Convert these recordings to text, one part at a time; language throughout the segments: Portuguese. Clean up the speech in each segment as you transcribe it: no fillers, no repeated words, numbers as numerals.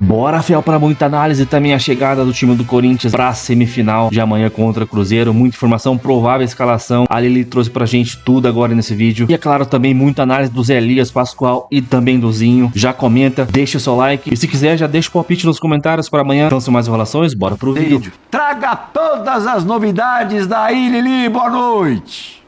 Bora, fiel, para muita análise. Também a chegada do time do Corinthians para a semifinal de amanhã contra o Cruzeiro. Muita informação, provável escalação. A Lili trouxe pra gente tudo agora nesse vídeo. E é claro, também muita análise do Zé Elias, Pascoal e também do Zinho. Já comenta, deixa o seu like. E se quiser, já deixa o palpite nos comentários para amanhã. Então, sem mais enrolações, bora pro vídeo. Traga todas as novidades daí, Lili. Boa noite.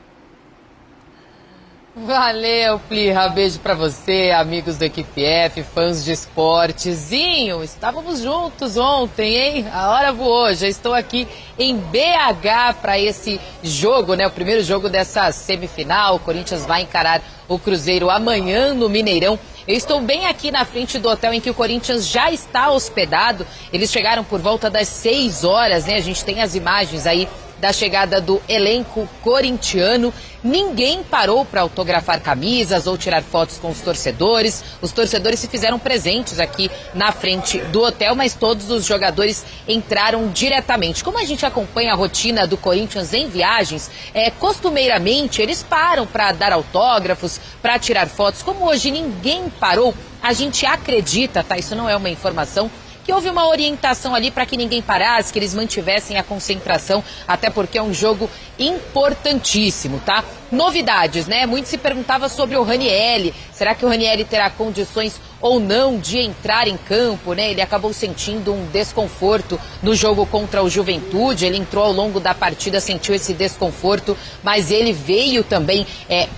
Valeu, Plirra. Beijo pra você, amigos do Equipe F, fãs de esportezinho. Estávamos juntos ontem, hein? A hora voou. Já estou aqui em BH para esse jogo, né? O primeiro jogo dessa semifinal. O Corinthians vai encarar o Cruzeiro amanhã no Mineirão. Eu estou bem aqui na frente do hotel em que o Corinthians já está hospedado. Eles chegaram por volta das 6 horas, né? A gente tem as imagens aí da chegada do elenco corintiano. Ninguém parou para autografar camisas ou tirar fotos com os torcedores. Os torcedores se fizeram presentes aqui na frente do hotel, mas todos os jogadores entraram diretamente. Como a gente acompanha a rotina do Corinthians em viagens, costumeiramente eles param para dar autógrafos, para tirar fotos. Como hoje ninguém parou, a gente acredita, tá? Isso não é uma informação, que houve uma orientação ali para que ninguém parasse, que eles mantivessem a concentração, até porque é um jogo importantíssimo, tá? Novidades, né? Muito se perguntava sobre o Ranieri. Será que o Ranieri terá condições ou não de entrar em campo, né? Ele acabou sentindo um desconforto no jogo contra o Juventude. Ele entrou ao longo da partida, sentiu esse desconforto, mas ele veio também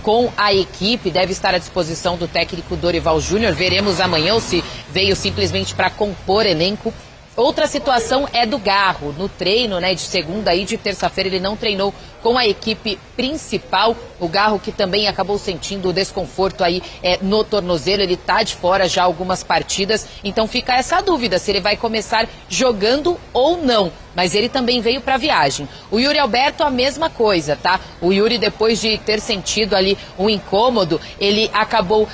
com a equipe, deve estar à disposição do técnico Dorival Júnior. Veremos amanhã ou se veio simplesmente para compor elenco. Outra situação é do Garro. No treino, né, de segunda e de terça-feira, ele não treinou com a equipe principal. O Garro, que também acabou sentindo o desconforto aí no tornozelo, ele tá de fora já algumas partidas. Então fica essa dúvida se ele vai começar jogando ou não. Mas ele também veio para a viagem. O Yuri Alberto, a mesma coisa, tá? O Yuri, depois de ter sentido ali um incômodo, ele acabou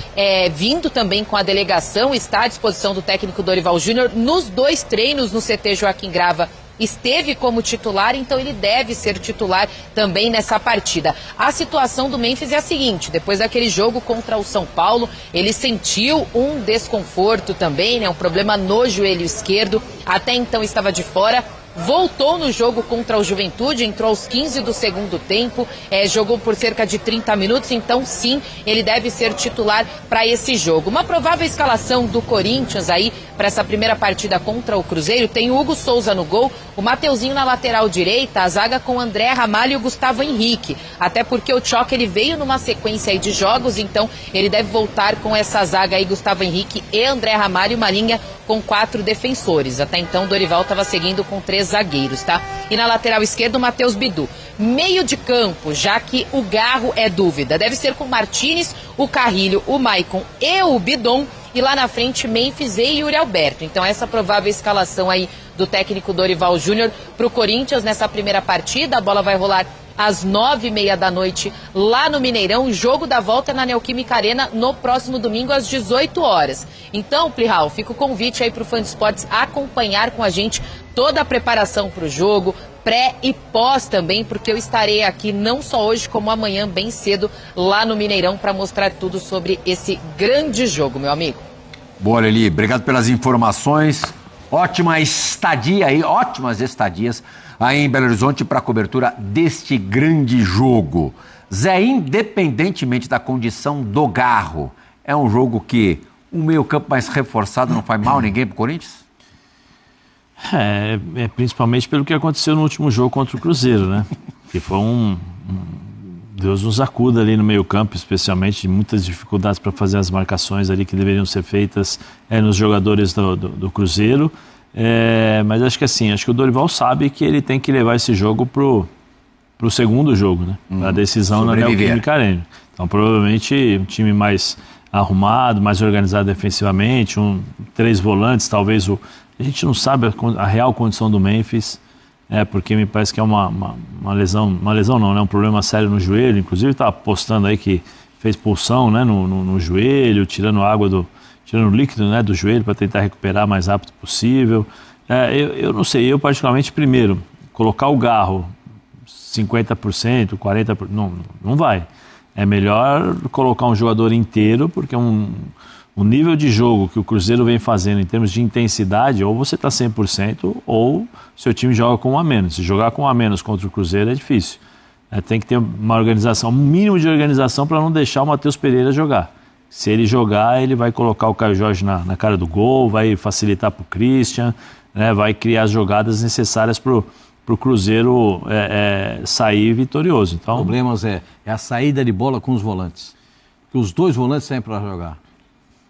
vindo também com a delegação, está à disposição do técnico Dorival Júnior. Nos 2 treinos no CT Joaquim Grava, esteve como titular, então ele deve ser titular também nessa partida. A situação do Memphis é a seguinte: depois daquele jogo contra o São Paulo, ele sentiu um desconforto também, né? Um problema no joelho esquerdo, até então estava de fora. Voltou no jogo contra o Juventude, entrou aos 15 do segundo tempo, jogou por cerca de 30 minutos, então sim, ele deve ser titular para esse jogo. Uma provável escalação do Corinthians aí para essa primeira partida contra o Cruzeiro: tem o Hugo Souza no gol, o Mateuzinho na lateral direita, a zaga com o André Ramalho e o Gustavo Henrique, até porque o Choque ele veio numa sequência aí de jogos, então ele deve voltar com essa zaga aí, Gustavo Henrique e André Ramalho, uma linha com 4 defensores. Até então, Dorival estava seguindo com 3 zagueiros, tá? E na lateral esquerda, o Matheus Bidu. Meio de campo, já que o Garro é dúvida, deve ser com o Martínez, o Carrilho, o Maicon e o Bidon. E lá na frente, Memphis e Yuri Alberto. Então, essa provável escalação aí do técnico Dorival Júnior para o Corinthians nessa primeira partida. A bola vai rolar às 9h30 da noite lá no Mineirão. O jogo da volta é na Neoquímica Arena no próximo domingo às 18 horas. Então, Plihal, fica o convite aí para o Fã de Esportes acompanhar com a gente toda a preparação para o jogo, pré e pós também, porque eu estarei aqui não só hoje como amanhã bem cedo lá no Mineirão para mostrar tudo sobre esse grande jogo, meu amigo. Boa, Lili, obrigado pelas informações. Ótima estadia aí, ótimas estadias aí em Belo Horizonte para a cobertura deste grande jogo. Zé, independentemente da condição do Garro, é um jogo que o meio-campo mais reforçado não faz mal a ninguém pro Corinthians? Principalmente pelo que aconteceu no último jogo contra o Cruzeiro, né? Que foi Deus nos acuda ali no meio-campo, especialmente, de muitas dificuldades para fazer as marcações ali que deveriam ser feitas nos jogadores do Cruzeiro. Mas acho que assim, acho que o Dorival sabe que ele tem que levar esse jogo pro segundo jogo, né? Para a decisão na Neoquímica Arena. Então, provavelmente, um time mais arrumado, mais organizado defensivamente, 3 volantes, talvez a gente não sabe a real condição do Memphis, porque me parece que é uma lesão não, né? Um problema sério no joelho. Inclusive está postando aí que fez pulsão, né? no joelho, tirando tirando líquido, né? Do joelho para tentar recuperar o mais rápido possível. Eu não sei, eu particularmente, primeiro, colocar o Garro 50%, 40%, não vai. É melhor colocar um jogador inteiro, porque um o nível de jogo que o Cruzeiro vem fazendo em termos de intensidade, ou você está 100% ou seu time joga com um a menos. Se jogar com um a menos contra o Cruzeiro é difícil. Tem que ter uma organização, um mínimo de organização para não deixar o Matheus Pereira jogar. Se ele jogar, ele vai colocar o Caio Jorge na cara do gol, vai facilitar para o Christian, né, vai criar as jogadas necessárias para o Cruzeiro sair vitorioso. Então, o problema é a saída de bola com os volantes. Os dois volantes saem para jogar.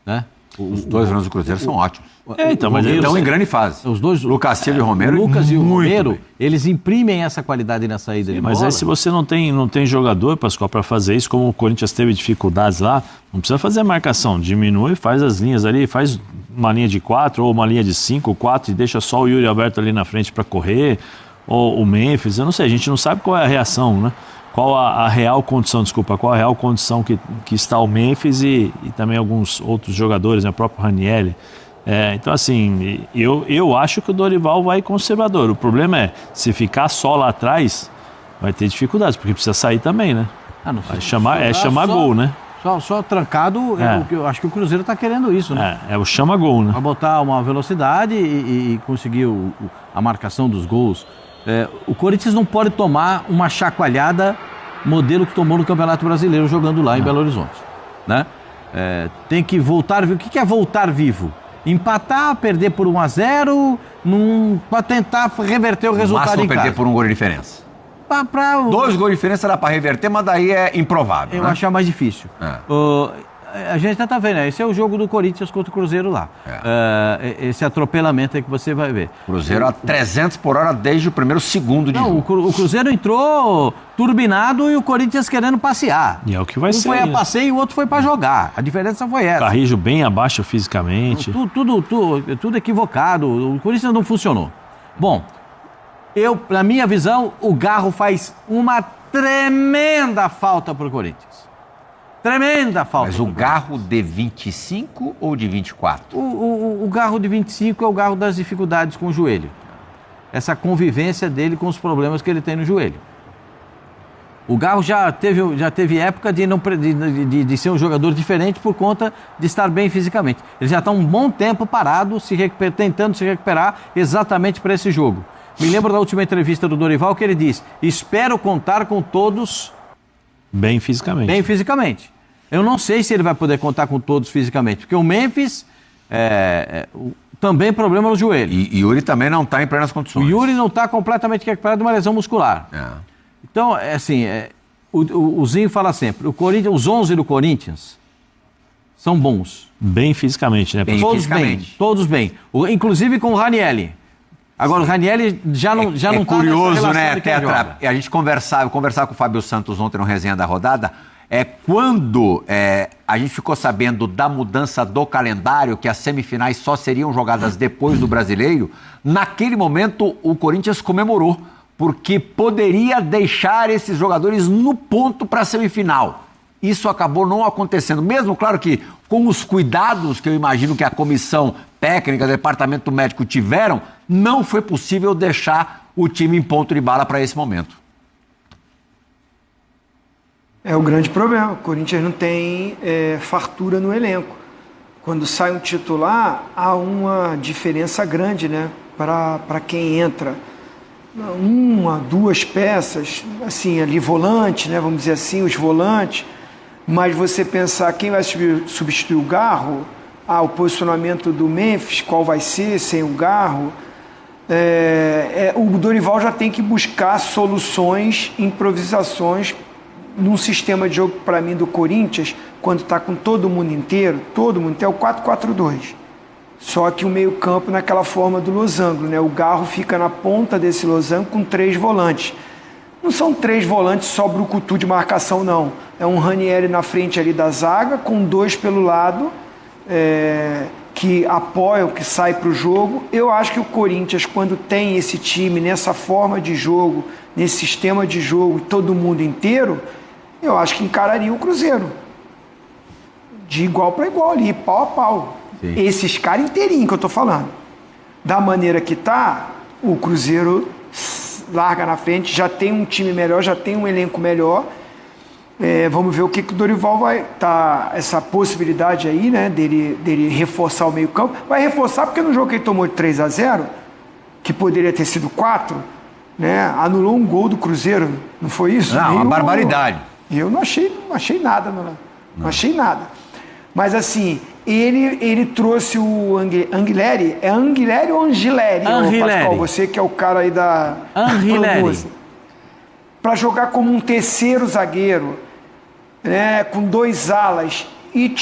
Né? Os dois volantes do Cruzeiro são ótimos. Então, mas estão em grande fase. Os dois, Lucas Silva e Romero. O Lucas e o Romero, bem. eles imprimem essa qualidade na saída de bola. Mas aí se você não tem jogador, Pascoal, para fazer isso, como o Corinthians teve dificuldades lá, não precisa fazer a marcação. Diminui, faz as linhas ali, faz uma linha de 4 ou uma linha de 5, 4 e deixa só o Yuri Alberto ali na frente para correr. Ou o Memphis, eu não sei, a gente não sabe qual é a reação, né? Qual a real condição, qual a real condição que está o Memphis e também alguns outros jogadores, né? O próprio Ranieri. Então, assim, eu acho que o Dorival vai conservador. O problema é, se ficar só lá atrás, vai ter dificuldades, porque precisa sair também, né? Vai chamar gol, né? Só trancado, eu acho que o Cruzeiro está querendo isso, né? É o chama-gol, né? Para botar uma velocidade e conseguir a marcação dos gols. O Corinthians não pode tomar uma chacoalhada modelo que tomou no Campeonato Brasileiro jogando lá em Belo Horizonte, né? Tem que voltar vivo. O que é voltar vivo? Empatar, perder por 1-0 para tentar reverter o resultado em casa. Perder por um gol de diferença. 2 gols de diferença dá para reverter, mas daí é improvável. Eu acho mais difícil. A gente está vendo, esse é o jogo do Corinthians contra o Cruzeiro lá. Esse atropelamento aí que você vai ver. Cruzeiro a 300 por hora desde o primeiro segundo de jogo. O Cruzeiro entrou turbinado e o Corinthians querendo passear. E é o que vai ser. Um foi a passeio e o outro foi para jogar. A diferença foi essa. Carrijo bem abaixo fisicamente. Tudo equivocado. O Corinthians não funcionou. Bom, na minha visão, o Garro faz uma tremenda falta para o Corinthians. Tremenda falta. Mas o Garro de 25 ou de 24? O Garro de 25 é o Garro das dificuldades com o joelho. Essa convivência dele com os problemas que ele tem no joelho. O Garro já teve época de ser um jogador diferente por conta de estar bem fisicamente. Ele já está um bom tempo parado, tentando se recuperar exatamente para esse jogo. Me lembro da última entrevista do Dorival que ele disse: espero contar com todos bem fisicamente. Eu não sei se ele vai poder contar com todos fisicamente, porque o Memphis também problema no joelho. E Yuri também não está em plenas condições. O Yuri não está completamente recuperado de uma lesão muscular. Então, o Zinho fala sempre, os 11 do Corinthians são bons. Bem fisicamente, né? Todos bem. Inclusive com o Ranieri. Agora, o Ranieri já não está curioso, né, Tetra? A gente conversava com o Fábio Santos ontem no Resenha da Rodada, quando a gente ficou sabendo da mudança do calendário, que as semifinais só seriam jogadas depois do Brasileiro, naquele momento o Corinthians comemorou, porque poderia deixar esses jogadores no ponto para a semifinal. Isso acabou não acontecendo, mesmo, claro que com os cuidados que eu imagino que a comissão técnica, do departamento médico tiveram, não foi possível deixar o time em ponto de bala para esse momento. É o grande problema, o Corinthians não tem fartura no elenco. Quando sai um titular, há uma diferença grande, né, para quem entra. 1, 2 peças, assim, ali volante, né, vamos dizer assim, os volantes, mas você pensar quem vai substituir o Garro, o posicionamento do Memphis, qual vai ser sem o Garro, o Dorival já tem que buscar soluções, improvisações num sistema de jogo, para mim, do Corinthians, quando está com todo mundo inteiro, é o 4-4-2. Só que o meio-campo naquela forma do losango, né? O Garro fica na ponta desse losango com 3 volantes. Não são 3 volantes só brucutu de marcação, não. É um Ranieri na frente ali da zaga, com 2 pelo lado, que apoiam, que saem para o jogo. Eu acho que o Corinthians, quando tem esse time, nessa forma de jogo, nesse sistema de jogo, todo mundo inteiro, eu acho que encararia o Cruzeiro. De igual para igual ali, pau a pau. Sim. Esses caras inteirinhos que eu tô falando. Da maneira que tá, o Cruzeiro larga na frente, já tem um time melhor, já tem um elenco melhor. Vamos ver o que o Dorival vai tá essa possibilidade aí, né, dele reforçar o meio campo. Vai reforçar porque no jogo que ele tomou de 3-0, que poderia ter sido 4, né, anulou um gol do Cruzeiro, não foi isso? Não, uma barbaridade. Eu não achei nada, não achei nada. Mas assim, ele trouxe o Anguilleri, é Anguilleri ou Angileri? Pascoal, você que é o cara aí da Anguilleri, para jogar como um terceiro zagueiro, né, com 2 alas, e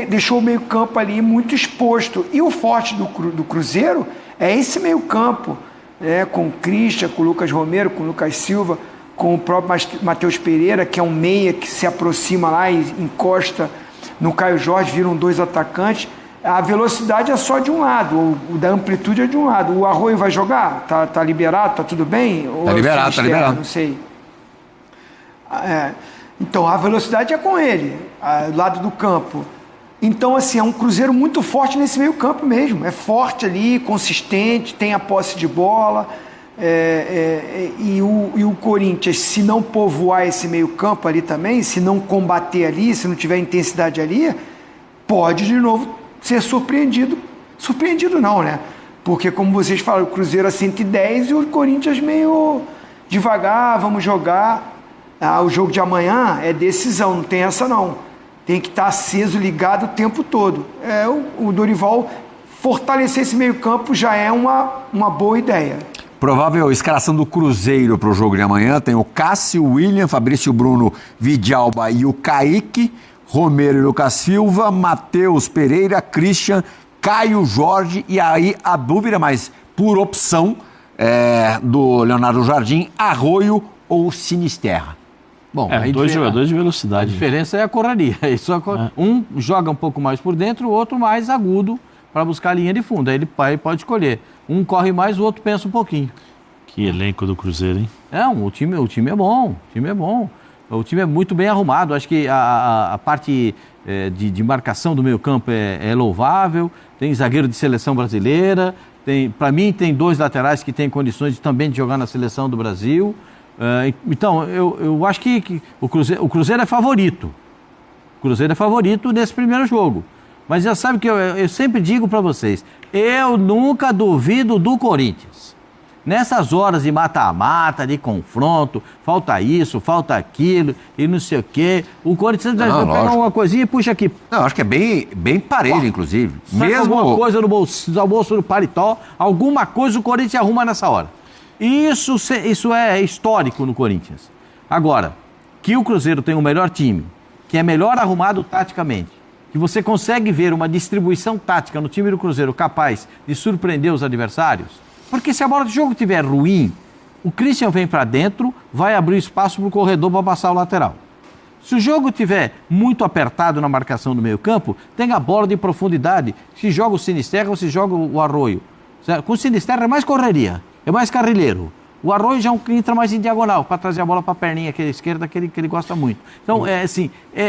deixou o meio campo ali muito exposto. E o forte do Cruzeiro é esse meio campo, né, com o Christian, com o Lucas Romero, com o Lucas Silva, com o próprio Matheus Pereira, que é um meia que se aproxima lá e encosta no Caio Jorge, viram 2 atacantes. A velocidade é só de um lado, o da amplitude é de um lado. O Arroio vai jogar? Tá liberado? Tá tudo bem? Tá liberado. Não sei. Então, a velocidade é com ele, lado do campo. Então, assim, é um Cruzeiro muito forte nesse meio campo mesmo. É forte ali, consistente, tem a posse de bola. E o Corinthians, se não povoar esse meio campo ali também, se não combater ali, se não tiver intensidade ali, pode de novo ser surpreendido. Surpreendido não, né? Porque, como vocês falaram, o Cruzeiro a 110 e o Corinthians meio devagar, vamos jogar. O jogo de amanhã é decisão, não tem essa não. Tem que estar aceso, ligado o tempo todo. O Dorival fortalecer esse meio campo já é uma boa ideia. Provável escalação do Cruzeiro para o jogo de amanhã tem o Cássio, William, Fabrício Bruno, Vidalba e o Kaique, Romero e Lucas Silva, Matheus Pereira, Christian, Caio Jorge, e aí a dúvida, mas por opção, do Leonardo Jardim, Arroio ou Sinisterra. Bom, 2 jogadores de velocidade. A diferença é a correria. Um joga um pouco mais por dentro, o outro mais agudo para buscar a linha de fundo. Aí ele pode escolher. Um corre mais, o outro pensa um pouquinho. Que elenco do Cruzeiro, hein? O time é bom. O time é muito bem arrumado. Acho que a parte de marcação do meio campo é louvável. Tem zagueiro de seleção brasileira. Para mim, tem 2 laterais que têm condições também de jogar na seleção do Brasil. Então, eu acho que o Cruzeiro é favorito. O Cruzeiro é favorito nesse primeiro jogo. Mas já sabe que eu sempre digo para vocês, eu nunca duvido do Corinthians. Nessas horas de mata-mata, de confronto, falta isso, falta aquilo, e não sei o quê. O Corinthians pega uma coisinha e puxa aqui. Não, acho que é bem parelho, inclusive. Mesmo alguma coisa no bolso do paletó, alguma coisa o Corinthians arruma nessa hora. Isso é histórico no Corinthians. Agora, que o Cruzeiro tem o melhor time, que é melhor arrumado taticamente, que você consegue ver uma distribuição tática no time do Cruzeiro capaz de surpreender os adversários, porque se a bola de jogo estiver ruim, o Christian vem para dentro, vai abrir espaço para o corredor para passar o lateral. Se o jogo estiver muito apertado na marcação do meio campo, tem a bola de profundidade, se joga o Sinisterra ou se joga o Arroio. Com o Sinisterra é mais correria, é mais carrilheiro. O Arroio já entra mais em diagonal, para trazer a bola para a perninha aqui à esquerda, que ele gosta muito. Então,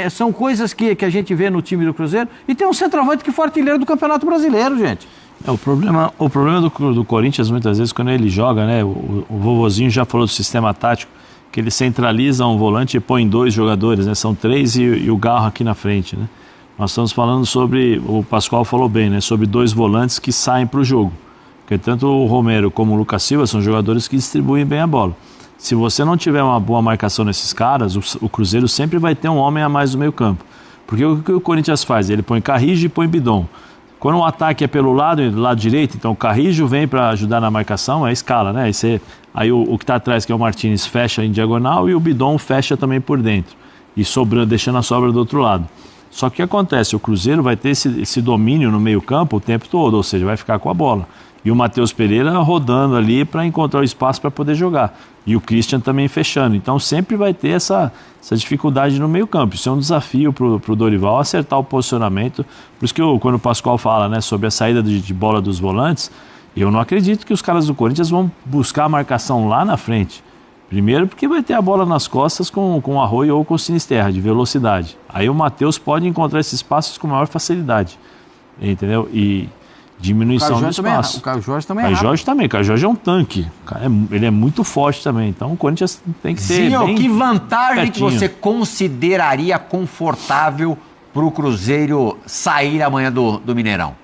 são coisas que a gente vê no time do Cruzeiro. E tem um centroavante que foi artilheiro do Campeonato Brasileiro, gente. O problema do Corinthians, muitas vezes, quando ele joga, né? O vovozinho já falou do sistema tático, que ele centraliza um volante e põe 2 jogadores, né? São 3 e o Garro aqui na frente, né? Nós estamos falando sobre, o Pascoal falou bem, né? Sobre 2 volantes que saem para o jogo. Porque tanto o Romero como o Lucas Silva são jogadores que distribuem bem a bola. Se você não tiver uma boa marcação nesses caras, o Cruzeiro sempre vai ter um homem a mais no meio campo. Porque o que o Corinthians faz? Ele põe Carrijo e põe Bidon. Quando o ataque é pelo lado direito, então o Carrijo vem para ajudar na marcação, é a escala, né? Aí o que está atrás, que é o Martínez, fecha em diagonal e o Bidon fecha também por dentro. E deixando a sobra do outro lado. Só que o que acontece? O Cruzeiro vai ter esse domínio no meio campo o tempo todo, ou seja, vai ficar com a bola. E o Matheus Pereira rodando ali para encontrar o espaço para poder jogar. E o Christian também fechando. Então sempre vai ter essa dificuldade no meio campo. Isso é um desafio para o Dorival acertar o posicionamento. Por isso que quando o Pascoal fala, né, sobre a saída de bola dos volantes, eu não acredito que os caras do Corinthians vão buscar a marcação lá na frente. Primeiro porque vai ter a bola nas costas com o Arroio ou com o Sinisterra, de velocidade. Aí o Matheus pode encontrar esses espaços com maior facilidade. Entendeu? diminuição do também é, espaço. o Caio Jorge também O é Caio rápido. Jorge também, o Caio Jorge é um tanque. O cara ele é muito forte também. Então o Corinthians tem que ser Zinho, bem que vantagem pertinho. que você consideraria confortável para o Cruzeiro sair amanhã do Mineirão?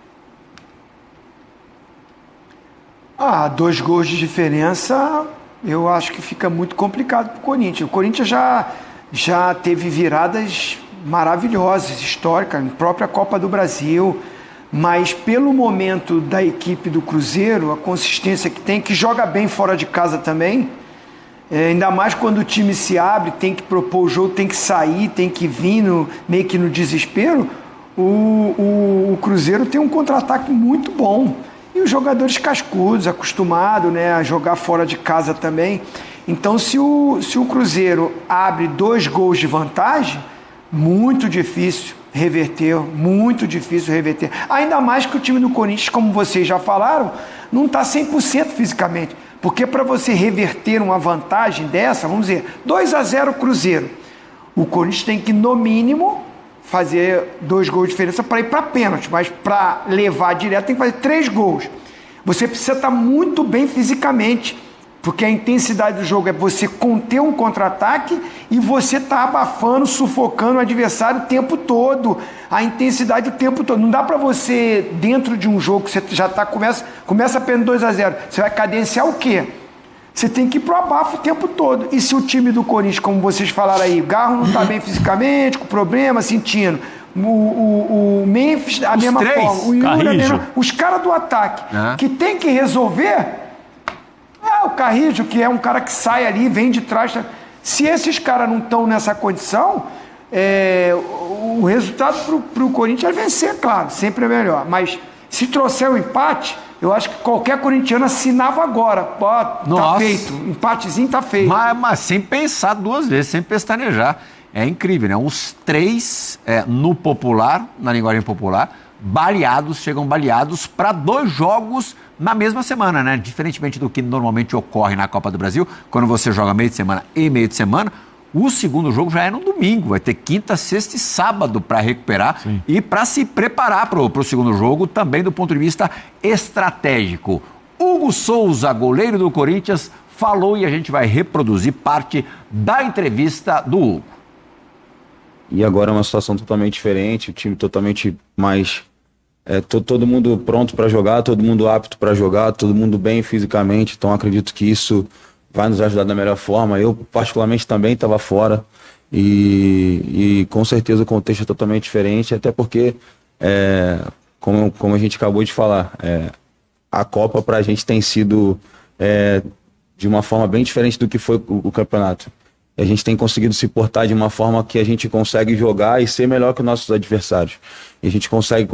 2 gols de diferença, eu acho que fica muito complicado para o Corinthians. O Corinthians já teve viradas maravilhosas, históricas, na própria Copa do Brasil, mas pelo momento da equipe do Cruzeiro, a consistência que tem, que joga bem fora de casa também, ainda mais quando o time se abre, tem que propor o jogo, tem que sair, tem que vir meio que no desespero, o Cruzeiro tem um contra-ataque muito bom. E os jogadores cascudos, acostumados, né, a jogar fora de casa também. Então, se o Cruzeiro abre 2 gols de vantagem, muito difícil reverter, muito difícil reverter. Ainda mais que o time do Corinthians, como vocês já falaram, não está 100% fisicamente. Porque para você reverter uma vantagem dessa, vamos dizer, 2-0 Cruzeiro, o Corinthians tem que, no mínimo, fazer 2 gols de diferença para ir para pênalti, mas para levar direto tem que fazer 3 gols. Você precisa estar muito bem fisicamente, porque a intensidade do jogo é você conter um contra-ataque e você tá abafando, sufocando o adversário o tempo todo, a intensidade o tempo todo. Não dá para você, dentro de um jogo que você já começa apenas 2-0, você vai cadenciar o quê? Você tem que ir pro abafo o tempo todo. E se o time do Corinthians, como vocês falaram aí, o Garro não está bem fisicamente, com problema, sentindo. O Memphis, a mesma forma. O Yuri, a mesma, os caras do ataque, que tem que resolver, o Carrijo, que é um cara que sai ali, vem de trás. Se esses caras não estão nessa condição, o resultado pro Corinthians é vencer, claro, sempre é melhor. Mas se trouxer o empate, eu acho que qualquer corintiano assinava agora. Tá feito. Empatezinho tá feito. Mas sem pensar 2 vezes, sem pestanejar. É incrível, né? Os 3 no popular, na linguagem popular, chegam baleados para 2 jogos na mesma semana, né? Diferentemente do que normalmente ocorre na Copa do Brasil, quando você joga meio de semana e meio de semana, o segundo jogo já é no domingo, vai ter quinta, sexta e sábado para recuperar. Sim. E para se preparar para o segundo jogo, também do ponto de vista estratégico. Hugo Souza, goleiro do Corinthians, falou e a gente vai reproduzir parte da entrevista do Hugo. E agora é uma situação totalmente diferente, o time totalmente mais... todo mundo pronto para jogar, todo mundo apto para jogar, todo mundo bem fisicamente, então acredito que isso vai nos ajudar da melhor forma. Eu, particularmente, também estava fora e com certeza o contexto é totalmente diferente, até porque, como a gente acabou de falar, a Copa para a gente tem sido de uma forma bem diferente do que foi o campeonato. A gente tem conseguido se portar de uma forma que a gente consegue jogar e ser melhor que os nossos adversários. E a gente consegue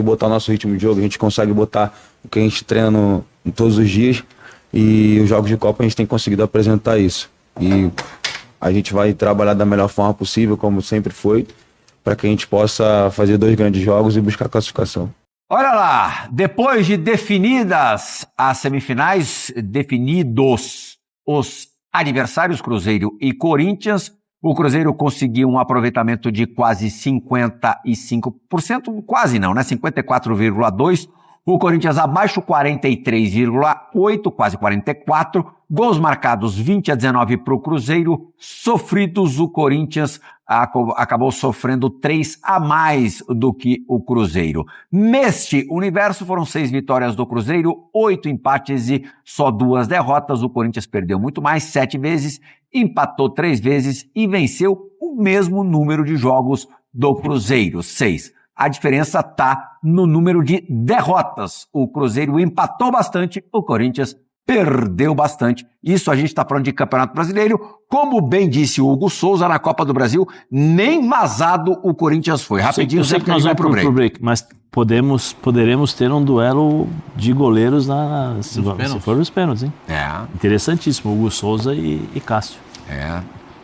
botar o nosso ritmo de jogo, a gente consegue botar o que a gente treina todos os dias. E os jogos de Copa a gente tem conseguido apresentar isso. E a gente vai trabalhar da melhor forma possível, como sempre foi, para que a gente possa fazer 2 grandes jogos e buscar a classificação. Olha lá, depois de definidas as semifinais, definidos os adversários Cruzeiro e Corinthians, o Cruzeiro conseguiu um aproveitamento de quase 55%, quase não, né? 54,2%. O Corinthians abaixo 43,8%, quase 44%. Gols marcados 20-19 para o Cruzeiro. Sofridos, o Corinthians acabou sofrendo 3 a mais do que o Cruzeiro. Neste universo foram 6 vitórias do Cruzeiro, 8 empates e só 2 derrotas. O Corinthians perdeu muito mais, 7 vezes, empatou 3 vezes e venceu o mesmo número de jogos do Cruzeiro, 6. A diferença está no número de derrotas. O Cruzeiro empatou bastante, o Corinthians perdeu bastante. Isso a gente está falando de Campeonato Brasileiro. Como bem disse o Hugo Souza na Copa do Brasil, nem masado o Corinthians foi. Rapidinho, eu sei que nós vamos pro break, mas poderemos ter um duelo de goleiros se for nos pênaltis, hein? Interessantíssimo, Hugo Souza e Cássio.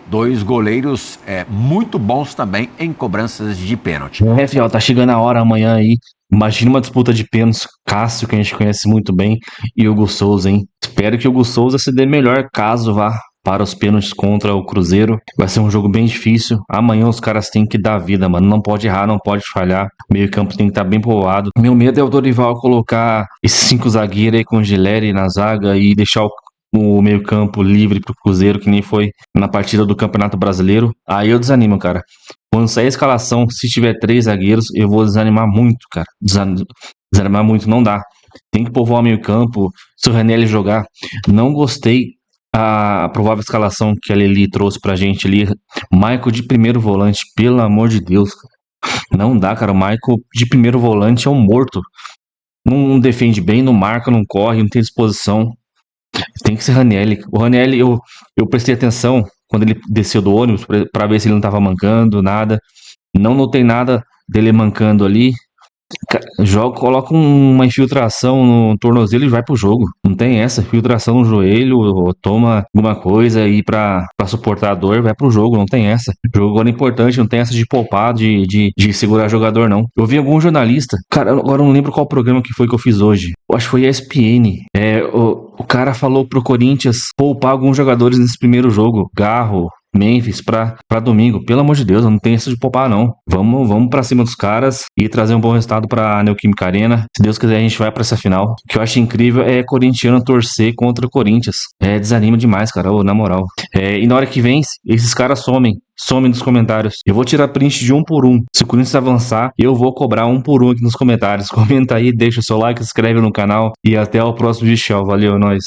2 goleiros muito bons também em cobranças de pênalti. Fiel, tá chegando a hora amanhã aí. Imagina uma disputa de pênaltis, Cássio, que a gente conhece muito bem, e Hugo Souza, hein? Espero que o Hugo Souza se dê melhor caso vá para os pênaltis contra o Cruzeiro. Vai ser um jogo bem difícil. Amanhã os caras têm que dar vida, mano. Não pode errar, não pode falhar. O meio-campo tem que estar bem povoado. Meu medo é o Dorival colocar esses 5 zagueiros aí com Gileri na zaga e deixar o meio-campo livre pro Cruzeiro, que nem foi na partida do Campeonato Brasileiro. Aí eu desanimo, cara. Quando sair a escalação, se tiver 3 zagueiros, eu vou desanimar muito, cara. Desanimar muito, não dá. Tem que povoar o meio-campo. Se o Ranieri jogar, não gostei a provável escalação que a Lili trouxe pra gente ali. Michael de primeiro volante, pelo amor de Deus. Não dá, cara. O Michael de primeiro volante é um morto. Não defende bem, não marca, não corre, não tem disposição. Tem que ser Ranieri. O Ranieri, eu prestei atenção quando ele desceu do ônibus pra ver se ele não tava mancando, nada. Não notei nada dele mancando ali. Coloca uma infiltração no tornozelo e vai pro jogo. Não tem essa, infiltração no joelho, ou toma alguma coisa aí pra suportar a dor, vai pro jogo, não tem essa. O jogo agora é importante, não tem essa de poupar, de segurar jogador, não. Eu vi algum jornalista, cara, agora eu não lembro qual programa que foi que eu fiz hoje. Eu acho que foi ESPN. O cara falou pro Corinthians poupar alguns jogadores nesse primeiro jogo. Garro, Memphis pra domingo. Pelo amor de Deus, não tem isso de poupar, não. Vamos pra cima dos caras e trazer um bom resultado pra Neoquímica Arena. Se Deus quiser, a gente vai pra essa final. O que eu acho incrível é corintiano torcer contra o Corinthians. Desanima demais, cara, na moral. E na hora que vence, esses caras somem dos comentários. Eu vou tirar print de 1 por 1. Se o Corinthians avançar, eu vou cobrar 1 por 1 aqui nos comentários. Comenta aí, deixa o seu like, se inscreve no canal e até o próximo vídeo. Valeu, é nóis.